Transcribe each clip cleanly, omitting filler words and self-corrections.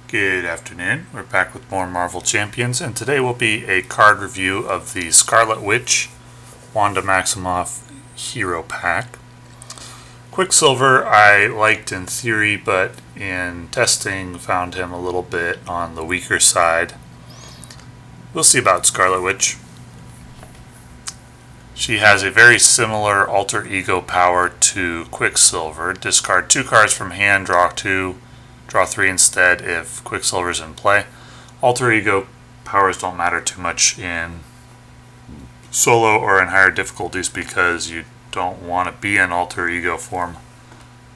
Good afternoon. We're back with more Marvel Champions, and today will be a card review of the Scarlet Witch Wanda Maximoff Hero Pack. Quicksilver I liked in theory, but in testing found him a little bit on the weaker side. We'll see about Scarlet Witch. She has a very similar alter ego power to Quicksilver. Discard 2 cards from hand, draw 2. Draw 3 instead if Quicksilver's in play. Alter ego powers don't matter too much in solo or in higher difficulties because you don't want to be in alter ego form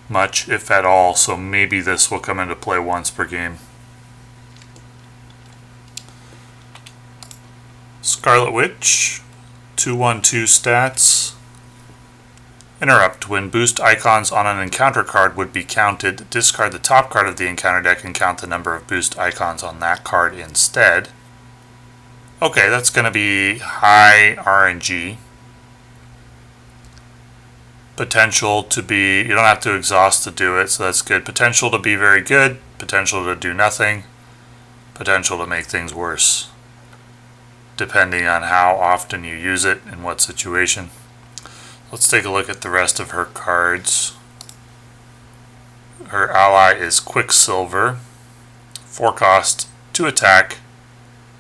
much, if at all, so maybe this will come into play once per game. Scarlet Witch, 2/1/2 stats. Interrupt. When boost icons on an encounter card would be counted, discard the top card of the encounter deck and count the number of boost icons on that card instead. Okay, that's going to be high RNG. Potential to be, you don't have to exhaust to do it, so that's good. Potential to be very good, potential to do nothing, potential to make things worse, depending on how often you use it and what situation. Let's take a look at the rest of her cards. Her ally is Quicksilver. 4 cost, 2 attack,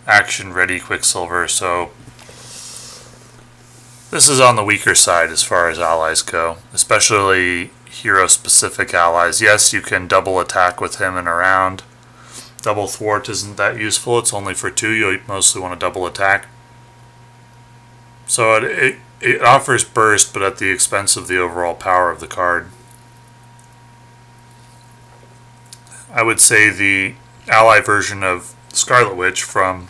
action ready Quicksilver. So this is on the weaker side as far as allies go, especially hero specific allies. Yes, you can double attack with him and around. Double thwart isn't that useful. It's only for 2. You'll mostly want to double attack. So it offers burst, but at the expense of the overall power of the card. I would say the ally version of Scarlet Witch from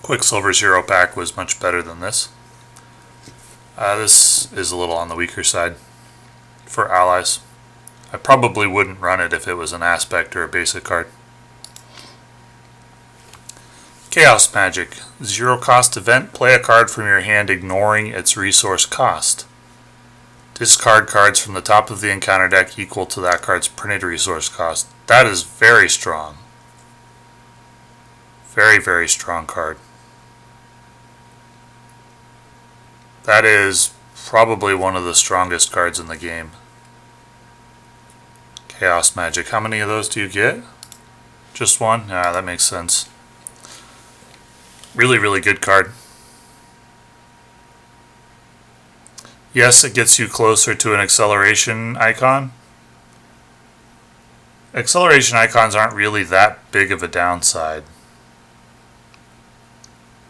Quicksilver's Hero Pack was much better than this. This is a little on the weaker side for allies. I probably wouldn't run it if it was an aspect or a basic card. Chaos Magic. 0 cost event. Play a card from your hand ignoring its resource cost. Discard cards from the top of the encounter deck equal to that card's printed resource cost. That is very strong. Very, very strong card. That is probably one of the strongest cards in the game. Chaos Magic. How many of those do you get? Just one? Yeah, that makes sense. Really, really good card. Yes, it gets you closer to an acceleration icon. Acceleration icons aren't really that big of a downside,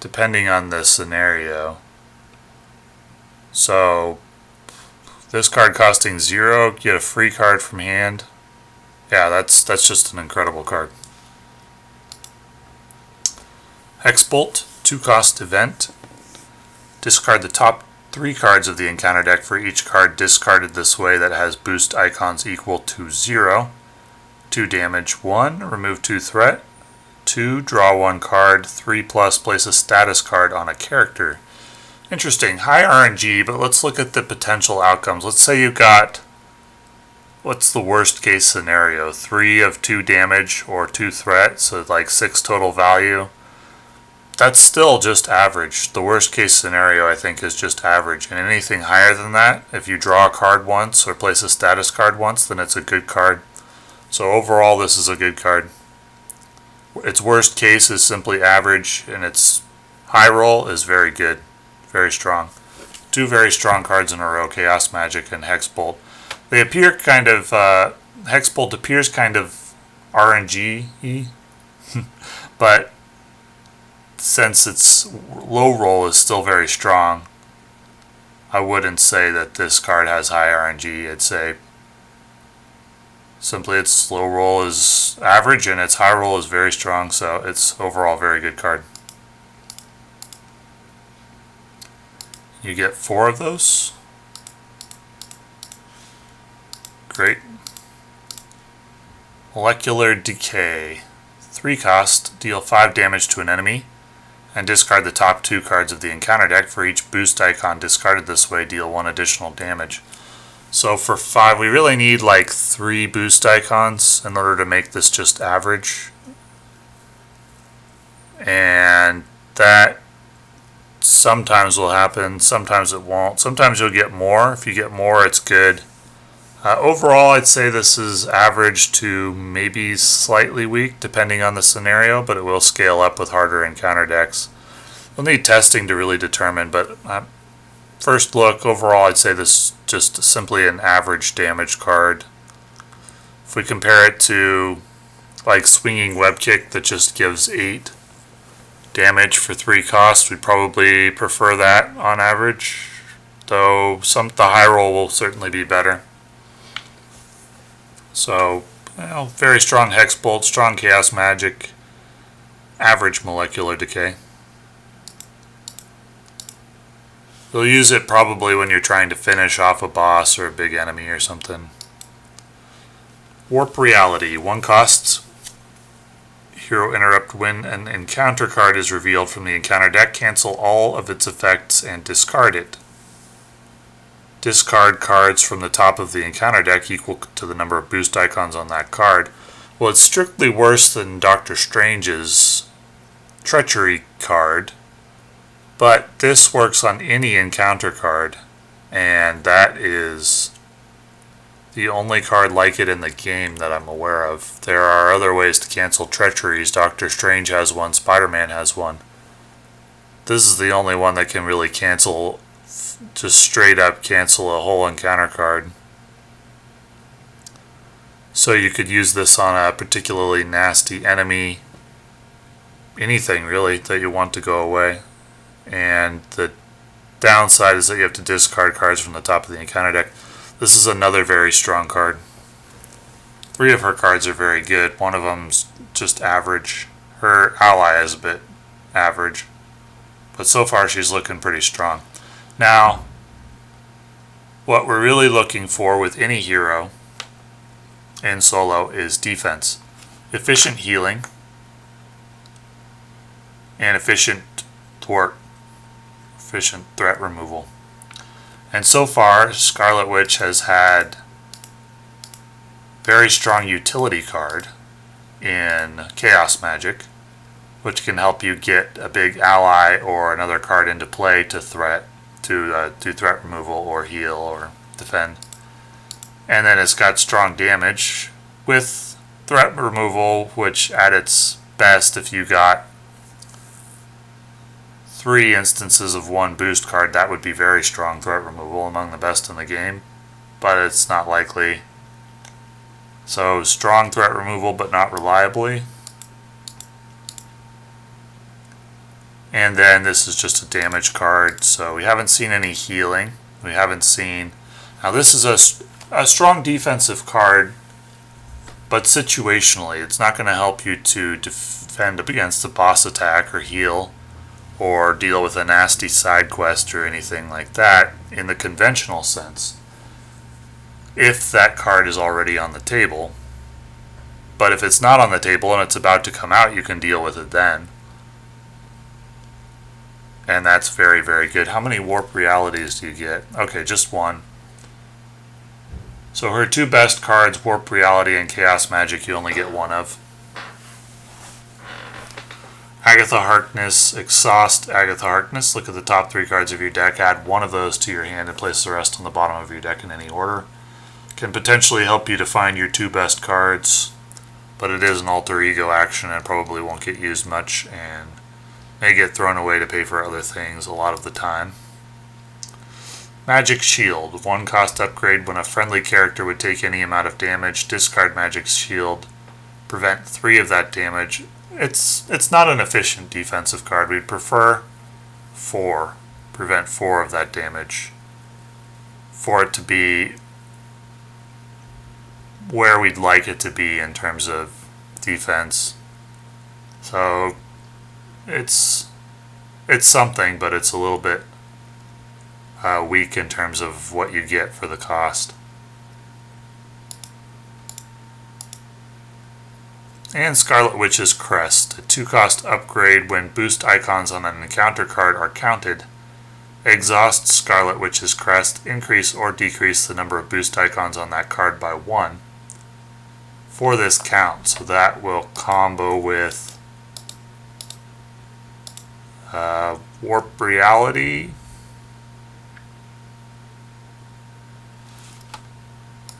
depending on the scenario. So, this card costing 0, get a free card from hand. Yeah, that's just an incredible card. Hexbolt, 2 cost event. Discard the top 3 cards of the encounter deck for each card discarded this way that has boost icons equal to 0. 2 damage, 1. Remove 2 threat. 2. Draw 1 card. 3+. Place a status card on a character. Interesting. High RNG, but let's look at the potential outcomes. Let's say you got, what's the worst case scenario? 3 of 2 damage or 2 threat, so like 6 total value. That's still just average. The worst case scenario, I think, is just average. And anything higher than that, if you draw a card once or place a status card once, then it's a good card. So overall, this is a good card. Its worst case is simply average, and its high roll is very good. Very strong. 2 very strong cards in a row, Chaos Magic and Hexbolt. They appear kind of, Hexbolt appears kind of RNG-y, but since its low roll is still very strong, I wouldn't say that this card has high RNG. I'd say simply its low roll is average and its high roll is very strong, so it's overall a very good card. You get 4 of those. Great. Molecular Decay. 3 cost, deal 5 damage to an enemy, and discard the top 2 cards of the encounter deck. For each boost icon discarded this way, deal 1 additional damage. So for 5, we really need like 3 boost icons in order to make this just average. And that sometimes will happen, sometimes it won't. Sometimes you'll get more. If you get more, it's good. Overall, I'd say this is average to maybe slightly weak, depending on the scenario, but it will scale up with harder encounter decks. We'll need testing to really determine, but first look, overall, I'd say this is just simply an average damage card. If we compare it to like Swinging Web Kick that just gives 8 damage for 3 costs, we'd probably prefer that on average, though the high roll will certainly be better. So, very strong Hex Bolt, strong Chaos Magic, average Molecular Decay. You'll use it probably when you're trying to finish off a boss or a big enemy or something. Warp Reality, 1 cost. Hero Interrupt. When an encounter card is revealed from the encounter deck, cancel all of its effects and discard it. Discard cards from the top of the encounter deck equal to the number of boost icons on that card. Well, it's strictly worse than Doctor Strange's Treachery card, but this works on any encounter card, and that is the only card like it in the game that I'm aware of. There are other ways to cancel Treacheries. Doctor Strange has one, Spider-Man has one. This is the only one that can really cancel, just straight up cancel a whole encounter card. So you could use this on a particularly nasty enemy, anything really that you want to go away. And the downside is that you have to discard cards from the top of the encounter deck. This is another very strong card. 3 of her cards are very good. One of them's just average. Her ally is a bit average, but so far she's looking pretty strong. Now, what we're really looking for with any hero in solo is defense. Efficient healing and efficient thwart. Efficient threat removal. And so far, Scarlet Witch has had very strong utility card in Chaos Magic, which can help you get a big ally or another card into play to do threat removal or heal or defend. And then it's got strong damage with threat removal, which at its best, if you got 3 instances of 1 boost card, that would be very strong threat removal, among the best in the game, but it's not likely. So strong threat removal, but not reliably. And then this is just a damage card, so we haven't seen any healing. We haven't seen... Now this is a strong defensive card, but situationally. It's not going to help you to defend against a boss attack or heal, or deal with a nasty side quest or anything like that in the conventional sense, if that card is already on the table. But if it's not on the table and it's about to come out, you can deal with it then. And that's very, very good. How many Warp Realities do you get? Okay, just 1. So her 2 best cards, Warp Reality and Chaos Magic, you only get 1 of. Agatha Harkness, Exhaust Agatha Harkness. Look at the top 3 cards of your deck. Add 1 of those to your hand and place the rest on the bottom of your deck in any order. Can potentially help you to find your 2 best cards, but it is an alter ego action and probably won't get used much and may get thrown away to pay for other things a lot of the time. Magic Shield. 1 cost upgrade. When a friendly character would take any amount of damage, discard Magic Shield. Prevent 3 of that damage. It's not an efficient defensive card. We'd prefer 4. Prevent 4 of that damage. For it to be where we'd like it to be in terms of defense. So it's something, but it's a little bit weak in terms of what you get for the cost. And Scarlet Witch's Crest, a 2 cost upgrade. When boost icons on an encounter card are counted, Exhaust Scarlet Witch's Crest. Increase or decrease the number of boost icons on that card by 1 for this count. So that will combo with Warp Reality.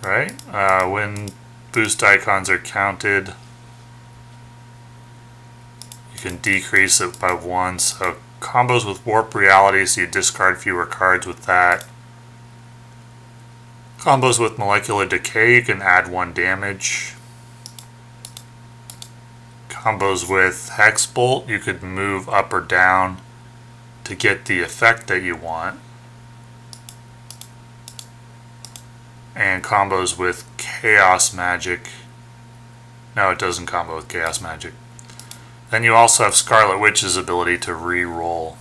Right? When boost icons are counted, you can decrease it by 1. So combos with Warp Reality, so you discard fewer cards with that. Combos with Molecular Decay, you can add 1 damage. Combos with Hex Bolt, you could move up or down to get the effect that you want. And combos with Chaos Magic. No, it doesn't combo with Chaos Magic. Then you also have Scarlet Witch's ability to re-roll.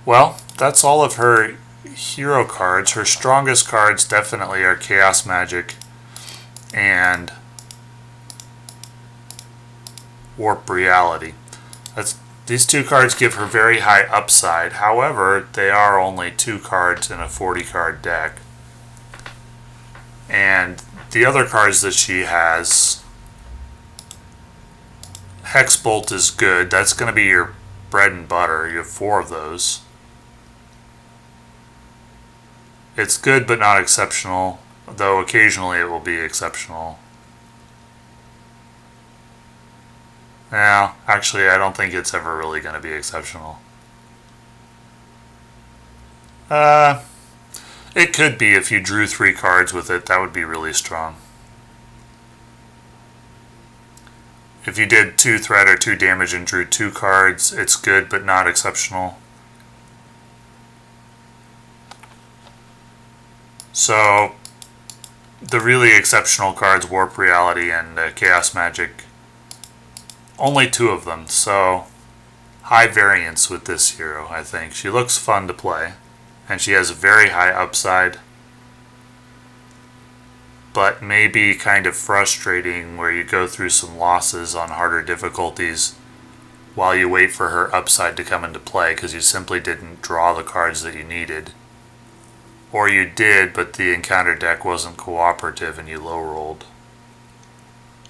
Well, that's all of her hero cards. Her strongest cards definitely are Chaos Magic and Warp Reality. These 2 cards give her very high upside. However, they are only 2 cards in a 40-card deck. And the other cards that she has, Hex Bolt is good. That's going to be your bread and butter. You have 4 of those. It's good but not exceptional, though occasionally it will be exceptional. Now, actually, I don't think it's ever really going to be exceptional. It could be if you drew 3 cards with it. That would be really strong. If you did 2 threat or 2 damage and drew 2 cards, it's good but not exceptional. So, the really exceptional cards, Warp Reality and Chaos Magic, only 2 of them. So, high variance with this hero, I think. She looks fun to play. And she has a very high upside, but maybe kind of frustrating where you go through some losses on harder difficulties while you wait for her upside to come into play because you simply didn't draw the cards that you needed. Or you did, but the encounter deck wasn't cooperative and you low rolled.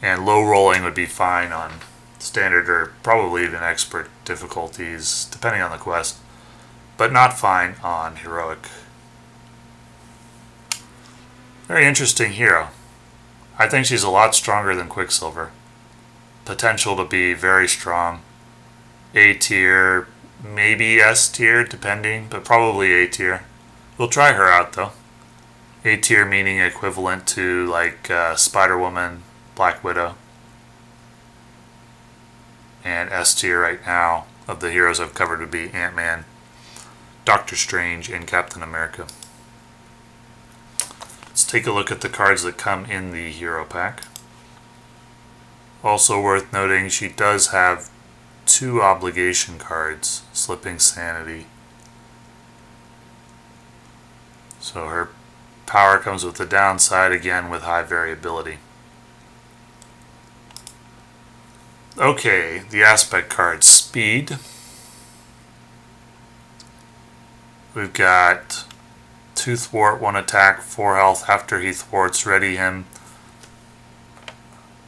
And low rolling would be fine on standard or probably even expert difficulties, depending on the quest. But not fine on heroic. Very interesting hero. I think she's a lot stronger than Quicksilver. Potential to be very strong. A tier, maybe S tier, depending, but probably A tier. We'll try her out though. A tier meaning equivalent to like Spider-Woman, Black Widow. And S tier right now of the heroes I've covered would be Ant-Man, Doctor Strange, and Captain America. Let's take a look at the cards that come in the hero pack. Also worth noting, she does have 2 obligation cards, Slipping Sanity. So her power comes with the downside, again with high variability. Okay, the aspect cards. Speed. We've got 2 thwart, 1 attack, 4 health. After he thwarts, ready him.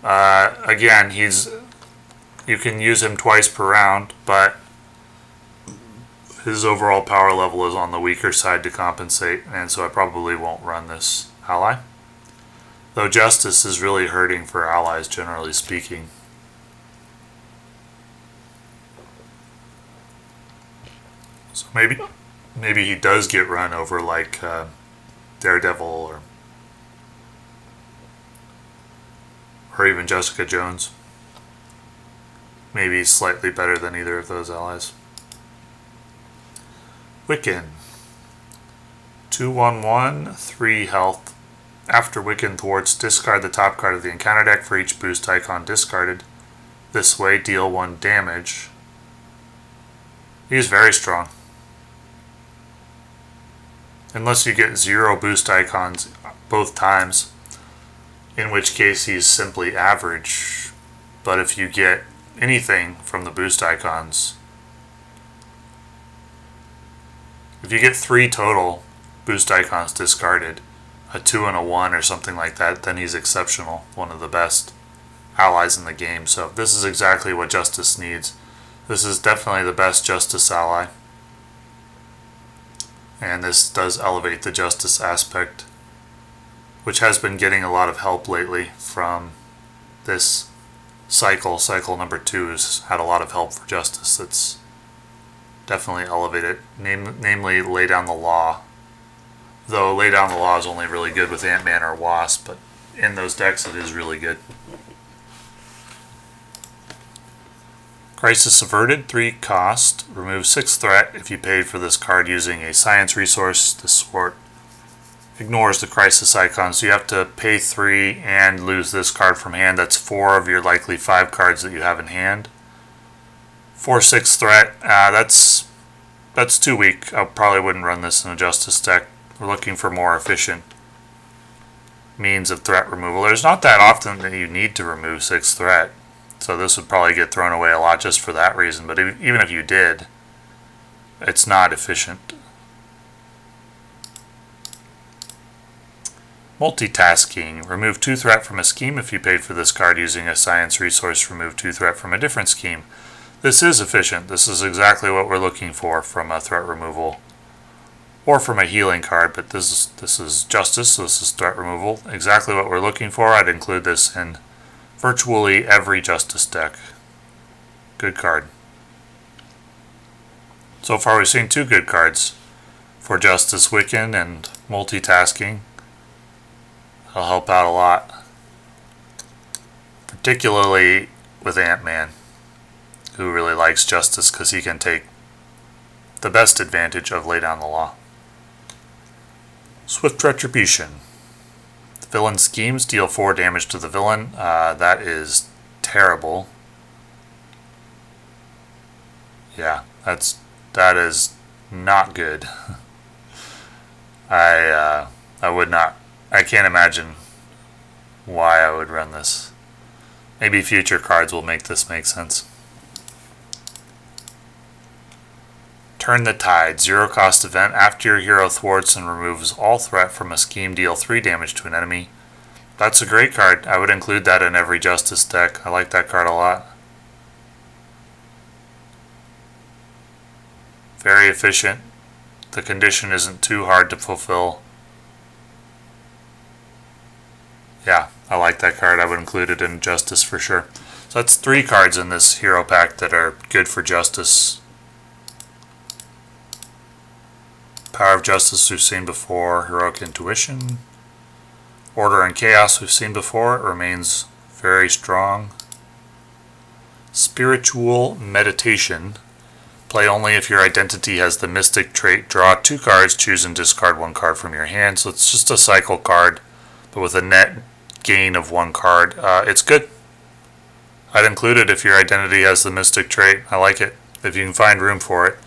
Again, you can use him twice per round, but his overall power level is on the weaker side to compensate, and so I probably won't run this ally. Though Justice is really hurting for allies, generally speaking. So maybe he does get run over like Daredevil or even Jessica Jones. Maybe slightly better than either of those allies. Wiccan. 2/1/1, 3 health. After Wiccan thwarts, discard the top card of the encounter deck for each boost icon discarded. This way, deal 1 damage. He's very strong. Unless you get 0 boost icons both times, in which case he's simply average. But if you get anything from the boost icons, If you get 3 total boost icons discarded, a 2 and a 1 or something like that, then he's exceptional. One of the best allies in the game. So this is exactly what Justice needs. This is definitely the best Justice ally. And this does elevate the Justice aspect, which has been getting a lot of help lately from this cycle. Cycle number 2 has had a lot of help for Justice. That's definitely elevated, namely Lay Down the Law. Though Lay Down the Law is only really good with Ant-Man or Wasp, but in those decks it is really good. Crisis Averted, 3 cost. Remove 6 threat if you paid for this card using a science resource. This sort ignores the crisis icon, so you have to pay 3 and lose this card from hand. That's 4 of your likely 5 cards that you have in hand. 4/6 threat, that's too weak. I probably wouldn't run this in a Justice deck. We're looking for more efficient means of threat removal. There's not that often that you need to remove 6 threat. So this would probably get thrown away a lot just for that reason. But even if you did, it's not efficient. Multitasking. Remove 2 threat from a scheme if you paid for this card using a science resource. Remove 2 threat from a different scheme. This is efficient. This is exactly what we're looking for from a threat removal. Or from a healing card. But this is Justice, so this is threat removal. Exactly what we're looking for. I'd include this in virtually every Justice deck. Good card. So far we've seen 2 good cards for Justice, Wiccan and Multitasking. That'll help out a lot. Particularly with Ant-Man, who really likes Justice because he can take the best advantage of Lay Down the Law. Swift Retribution. Villain schemes deal 4 damage to the villain. That is terrible. Yeah, that is not good. I would not. I can't imagine why I would run this. Maybe future cards will make this make sense. Turn the Tide, 0 cost event. After your hero thwarts and removes all threat from a scheme, deal 3 damage to an enemy. That's a great card. I would include that in every Justice deck. I like that card a lot. Very efficient. The condition isn't too hard to fulfill. Yeah, I like that card. I would include it in Justice for sure. So that's 3 cards in this hero pack that are good for Justice. Power of Justice we've seen before. Heroic Intuition. Order and Chaos we've seen before. It remains very strong. Spiritual Meditation. Play only if your identity has the Mystic trait. Draw 2 cards, choose and discard 1 card from your hand. So it's just a cycle card, but with a net gain of 1 card. It's good. I'd include it if your identity has the Mystic trait. I like it, if you can find room for it.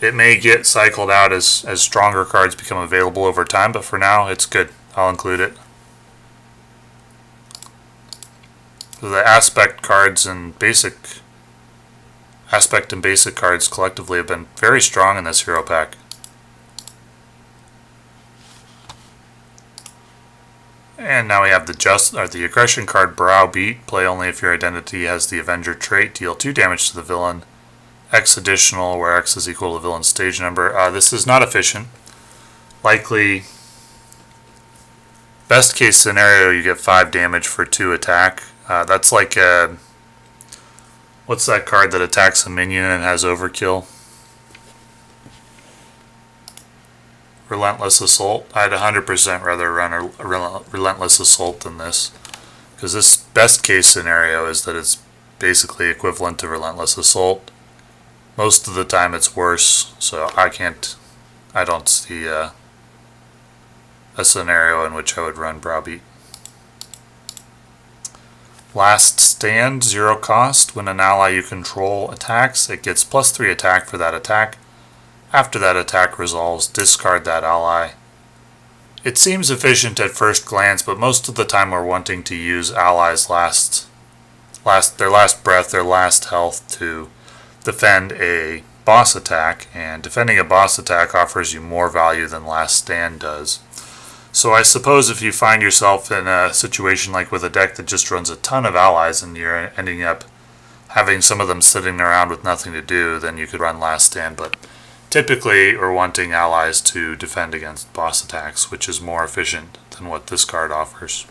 It may get cycled out as stronger cards become available over time, but for now, it's good. I'll include it. The aspect cards and basic cards collectively have been very strong in this hero pack. And now we have the aggression card Browbeat. Play only if your identity has the Avenger trait. Deal 2 damage to the villain. X additional, where X is equal to the villain's stage number. This is not efficient. Likely, best case scenario, you get 5 damage for 2 attack. That's like what's that card that attacks a minion and has overkill? Relentless Assault. I'd 100% rather run a Relentless Assault than this, because this best case scenario is that it's basically equivalent to Relentless Assault. Most of the time it's worse, so I don't see a scenario in which I would run Browbeat. Last Stand, 0 cost. When an ally you control attacks, it gets +3 attack for that attack. After that attack resolves, discard that ally. It seems efficient at first glance, but most of the time we're wanting to use allies' their last breath, their last health to defend a boss attack, and defending a boss attack offers you more value than Last Stand does. So I suppose if you find yourself in a situation like with a deck that just runs a ton of allies and you're ending up having some of them sitting around with nothing to do, then you could run Last Stand, but typically we're wanting allies to defend against boss attacks, which is more efficient than what this card offers.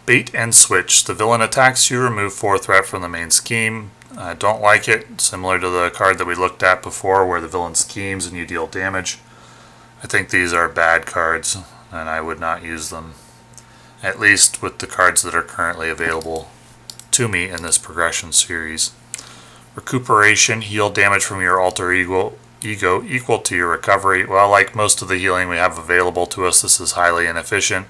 Bait and Switch. The villain attacks you, remove 4 threat from the main scheme. I don't like it, similar to the card that we looked at before where the villain schemes and you deal damage. I think these are bad cards and I would not use them, at least with the cards that are currently available to me in this progression series. Recuperation, heal damage from your alter ego equal to your recovery. Well, like most of the healing we have available to us, this is highly inefficient.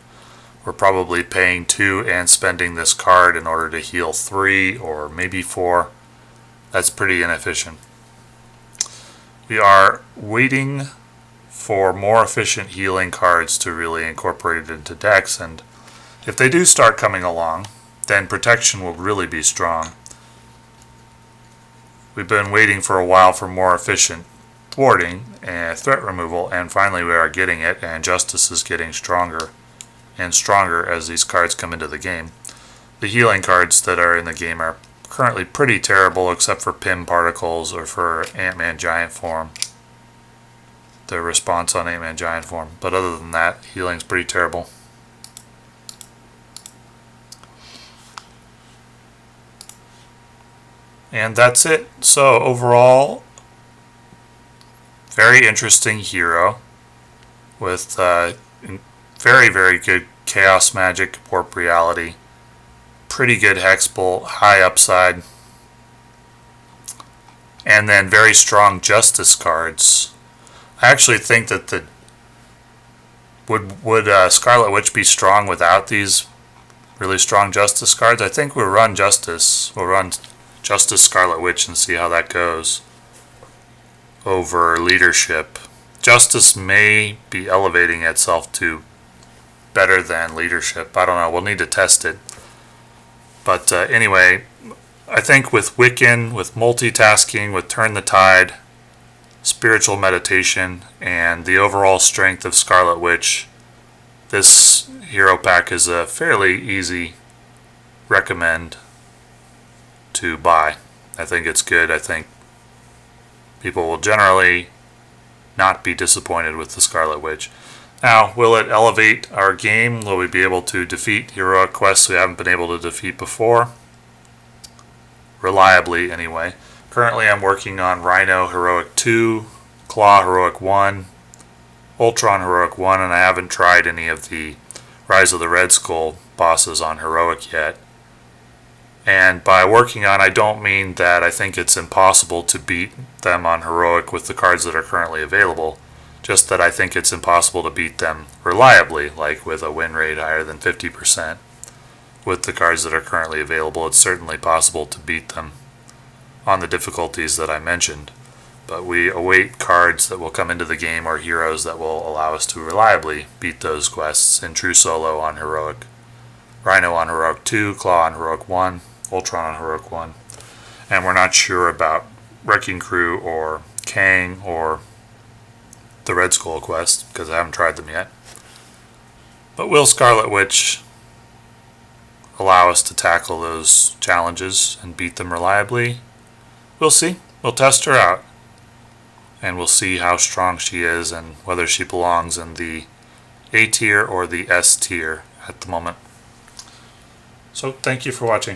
We're probably paying 2 and spending this card in order to heal 3 or maybe 4. That's pretty inefficient. We are waiting for more efficient healing cards to really incorporate it into decks, and if they do start coming along, then protection will really be strong. We've been waiting for a while for more efficient thwarting and threat removal, and finally we are getting it, and Justice is getting stronger and stronger as these cards come into the game. The healing cards that are in the game are currently pretty terrible, except for Pim Particles or for Ant-Man Giant Form. The response on Ant-Man Giant Form. But other than that, healing's pretty terrible. And that's it. So overall, very interesting hero with very, very good Chaos Magic, Warp Reality, pretty good Hexbolt, high upside, and then very strong Justice cards. I actually think that would Scarlet Witch be strong without these really strong Justice cards? I think we'll run Justice. We'll run Justice Scarlet Witch and see how that goes over Leadership. Justice may be elevating itself to better than Leadership. I don't know. We'll need to test it. But anyway, I think with Wiccan, with multitasking, with Turn the Tide, Spiritual Meditation, and the overall strength of Scarlet Witch, this hero pack is a fairly easy recommend to buy. I think it's good. I think people will generally not be disappointed with the Scarlet Witch. Now, will it elevate our game? Will we be able to defeat heroic quests we haven't been able to defeat before? Reliably, anyway. Currently, I'm working on Rhino Heroic 2, Claw Heroic 1, Ultron Heroic 1, and I haven't tried any of the Rise of the Red Skull bosses on Heroic yet. And by working on, I don't mean that I think it's impossible to beat them on Heroic with the cards that are currently available. Just that I think it's impossible to beat them reliably, like with a win rate higher than 50%. With the cards that are currently available, it's certainly possible to beat them on the difficulties that I mentioned. But we await cards that will come into the game or heroes that will allow us to reliably beat those quests in true solo on Heroic. Rhino on Heroic 2, Claw on Heroic 1, Ultron on Heroic 1. And we're not sure about Wrecking Crew or Kang or the Red Skull quest, because I haven't tried them yet. But will Scarlet Witch allow us to tackle those challenges and beat them reliably? We'll see. We'll test her out. And we'll see how strong she is and whether she belongs in the A tier or the S tier at the moment. So thank you for watching.